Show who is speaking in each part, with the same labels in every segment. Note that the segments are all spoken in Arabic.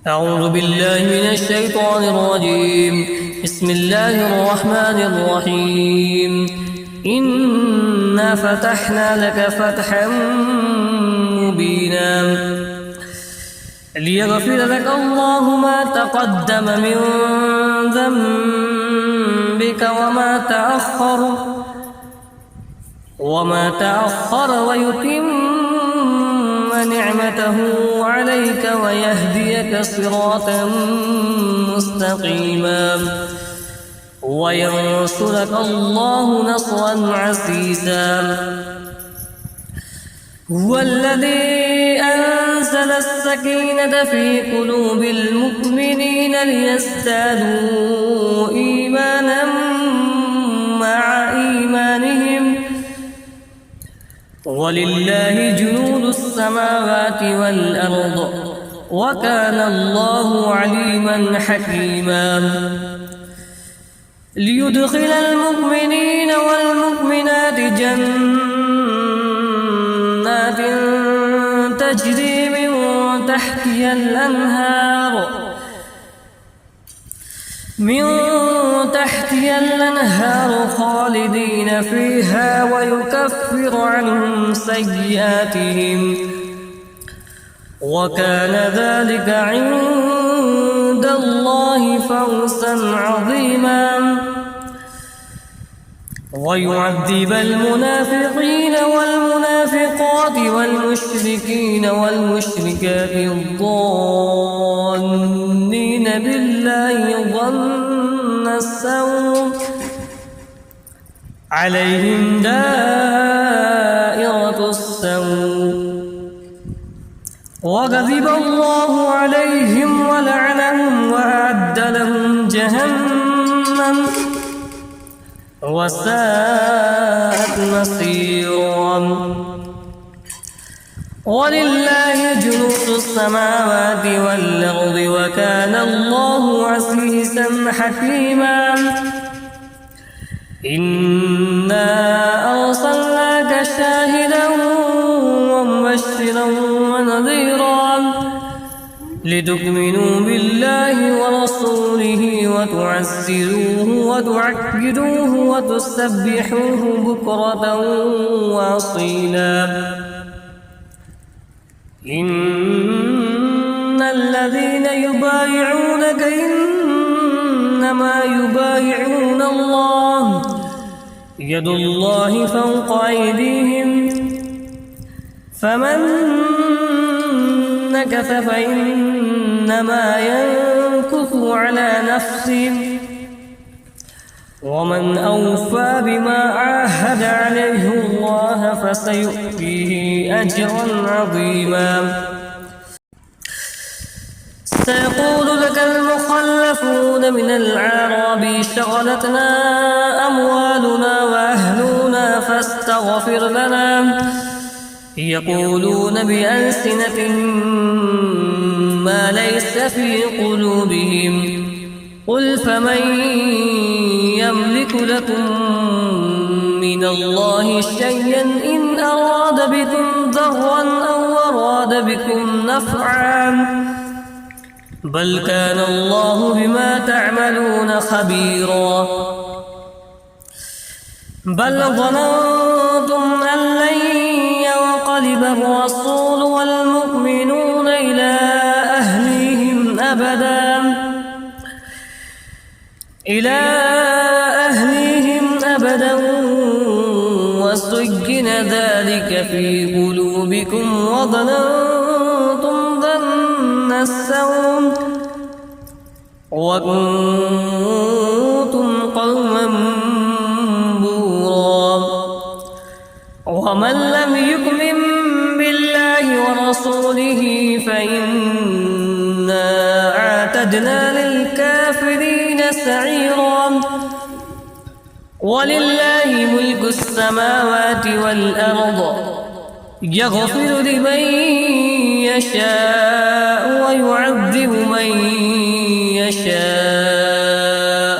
Speaker 1: أعوذ بالله من الشيطان الرجيم. بسم الله الرحمن الرحيم. إنا فتحنا لك فتحا مبينا ليغفر لك الله ما تقدم من ذنبك وما تأخر ويتم نعمته عليك ويهديك صراطا مستقيما وينصرك الله نصرا عزيزا. هو الذي أنزل السكينة في قلوب المؤمنين ليزدادوا إيمانا مع إيمانهم ولله جنود السماوات والأرض وكان الله عليما حكيما. ليدخل المؤمنين والمؤمنات جنات تجري من تحتها الأنهار خالدين فيها ويكفر عنهم سيئاتهم وكان ذلك عند الله فوزا عظيما. ويعذب المنافقين والمنافقات والمشركين والمشركات الظانين بالله ظن السوء عليهم دائرة السوء وغضب الله عليهم ولعنهم وأعد لهم جهنم وساءت مصيرا. ولله جنود السماوات والأرض وكان الله عزيزا حكيما. إنا أرسلناك شاهدا ومبشرا ونذيرا لتؤمنوا بالله ورسوله وتعزروه وتعكدوه وتسبحوه بكرة وأصيلا. إن الذين يبايعونك إنما يبايعون الله يد الله فوق أيديهم فمن نكث فإنما ينكث على نفسه ومن أوفى بما عاهد عليه الله فسيؤتيه أجرا عظيما. سيقول لك المخلفون من الأعراب شغلتنا أموالنا وأهلنا فاستغفر لنا يقولون بألسنة ما ليس في قلوبهم قل فمن يملك لكم من الله شيئا إن أراد بكم ضرا أو أراد بكم نفعا بل كان الله بما تعملون خبيرا. بل ظننتم أن لن ينقلب الرسول والمؤمنون إلى أهليهم أبدا وزين ذلك في قلوبكم وظننتم ظن السوء وكنتم قوما بورا. ومن لم يؤمن بالله ورسوله فإنا أعتدنا للكافرين سعيرا. ولله ملك السماوات والأرض يغفر لمن يشاء ويعذب من يشاء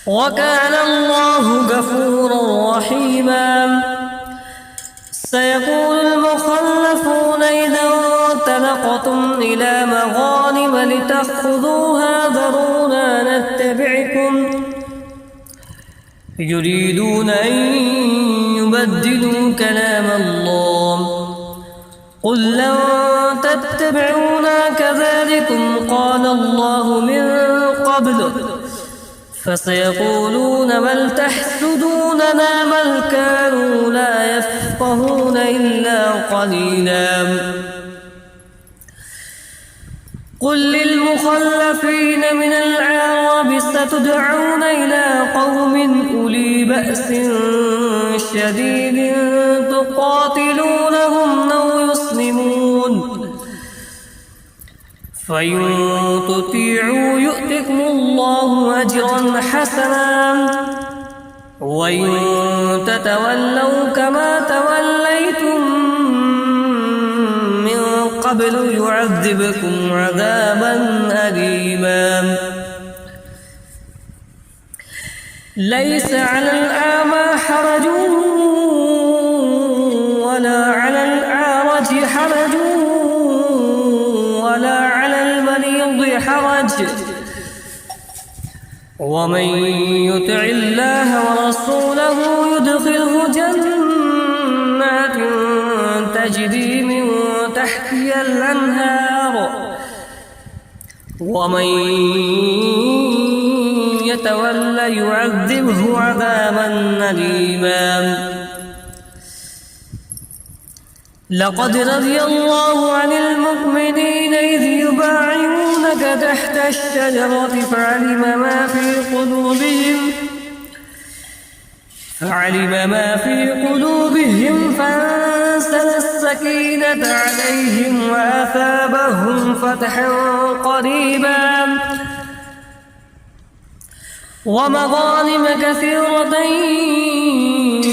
Speaker 1: وكان الله غفورا رحيما. سيقول المخلفون إذا انطلقتم ساقتم إلى مغانم لتأخذوها ذرونا نتبعكم يريدون أن يبدلوا كلام الله قل لن تتبعونا كذلكم قال الله من قبل فسيقولون بل تحسدوننا بل كانوا لا يفقهون إلا قليلا قل للمخلفين من الأعراب ستدعون إلى قوم أولي بأس شديد تقاتلونهم أو يسلمون فإن تطيعوا يؤتكم الله أجرا حسنا وإن تتولوا كما توليتم من قبل يعذبكم عذابا أليما ليس على الأعمى حرج ولا على الأعرج حرج ولا على المريض حرج ومن يطع الله ورسوله يدخله جنات تجري من تحتها الأنهار ومن يتولى يعذبه عذابا أليما لقد رضي الله عن المؤمنين إذ يبايعونك تحت الشجرة فعلم ما في قلوبهم فأنزل السكينة عليهم وأثابهم فتحا قريبا ومغانم كثيرة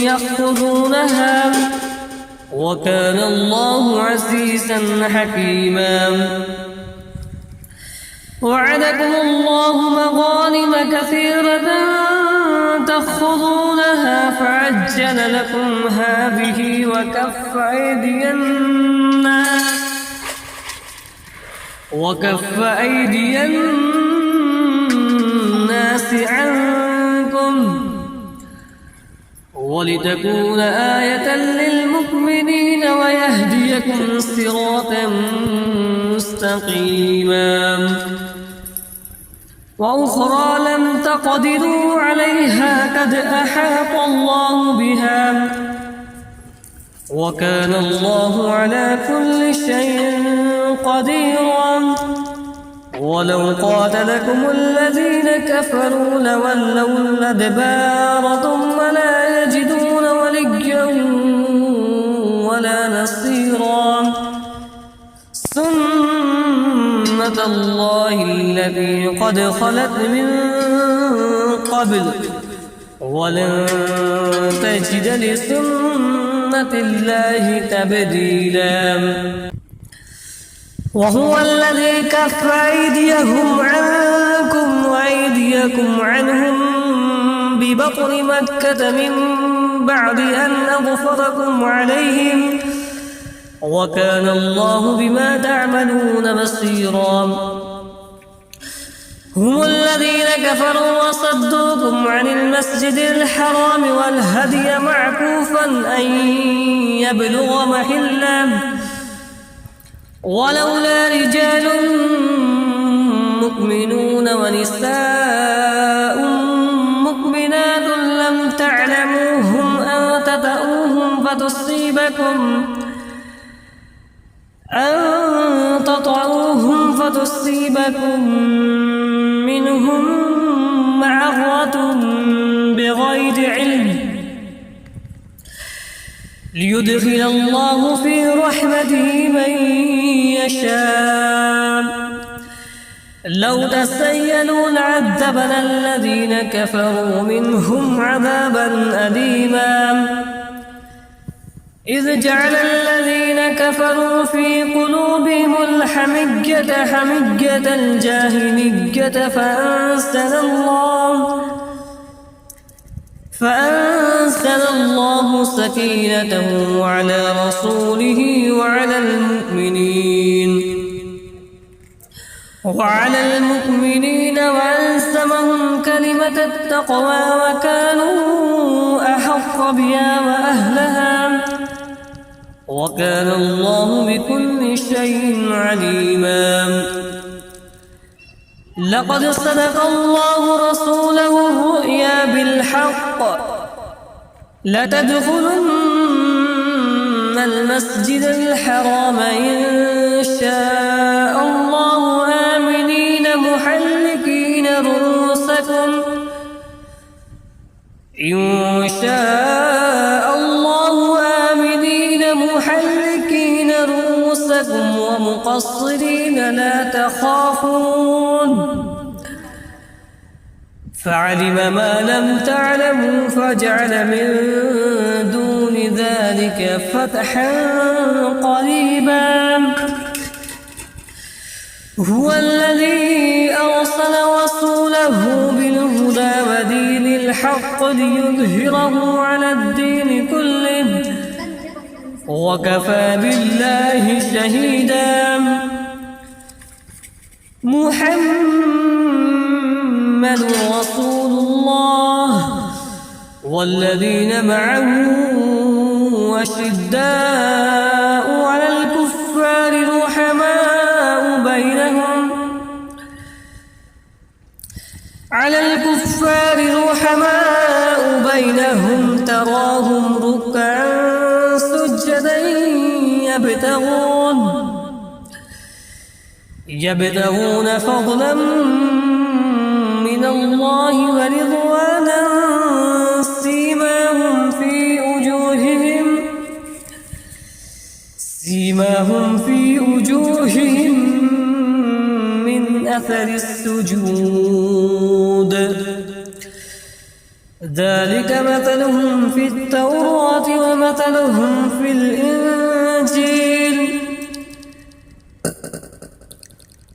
Speaker 1: يأخذونها وكان الله عزيزا حكيما وعدكم الله مغانم كثيرة تأخذونها فعجل لكم هذه وكف أيدي الناس عنكم ولتكون آية للمؤمنين ويهديكم صراطا مستقيما وأخرى لم تقدروا عليها قد أحاط الله بها وكان الله على كل شيء قديرا ولو قاتلكم الذين كفروا لولوا الأدبار ثم لا يجدون وليا ولا نصيرا سنة الله التي قد خلت من قبل ولن تجد لسنة الله تبديلا وهو الذي كف أيديهم عنكم وأيديكم عنهم ببطن مكة من بعد أن أظفركم عليهم وكان الله بما تعملون بصيرا هم الذين كفروا وصدوكم عن المسجد الحرام والهدي معكوفا أن يبلغ محله ولولا رجال مؤمنون ونساء مؤمنات لم تعلموهم أن تطعوهم فتصيبكم منهم معرة بغير علم ليدخل الله في رحمته من يشاء لو تسيلوا لعذبنا الذين كفروا منهم عذابا أليما إذ جعل الذين كفروا في قلوبهم الحمية حمية الجاهلية فأنزل الله سكينته على رسوله وعلى المؤمنين وعلى المؤمنين وألزمهم كلمة التقوى وكانوا أحق بها وأهلها وكان الله بكل شيء عليما. لقد صدق الله رسوله الرؤيا بالحق لتدخلن المسجد الحرام إن شاء الله آمنين محلقين رؤوسكم إن شاء الله آمنين محلقين رؤوسكم ومقصرين لا تخافون فعلم ما لم تعلموا فجعل من دون ذلك فتحا قريبا. هو الذي أرسل رسوله بالهدى ودين الحق ليظهره على الدين كله وكفى بالله شهيدا. محمد رسول الله والذين معه أشداء على الكفار رحماء بينهم تراهم ركعا سجدا يبتغون فضلا من الله ورضوانا سيماهم في وجوههم من أثر السجود ذلك مثلهم في التوراة ومثلهم في الإنجيل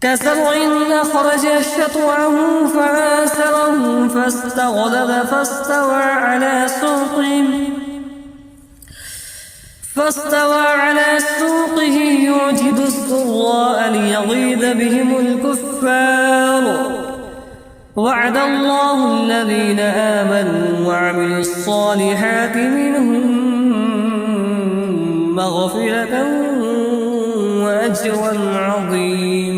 Speaker 1: كزرع أخرج شطأه فآزره فاستغلظ فاستوى على سوقه يعجب الزراء ليغيظ بهم الكفار. وعد الله الذين آمنوا وعملوا الصالحات منهم مغفرة وأجرا عظيما.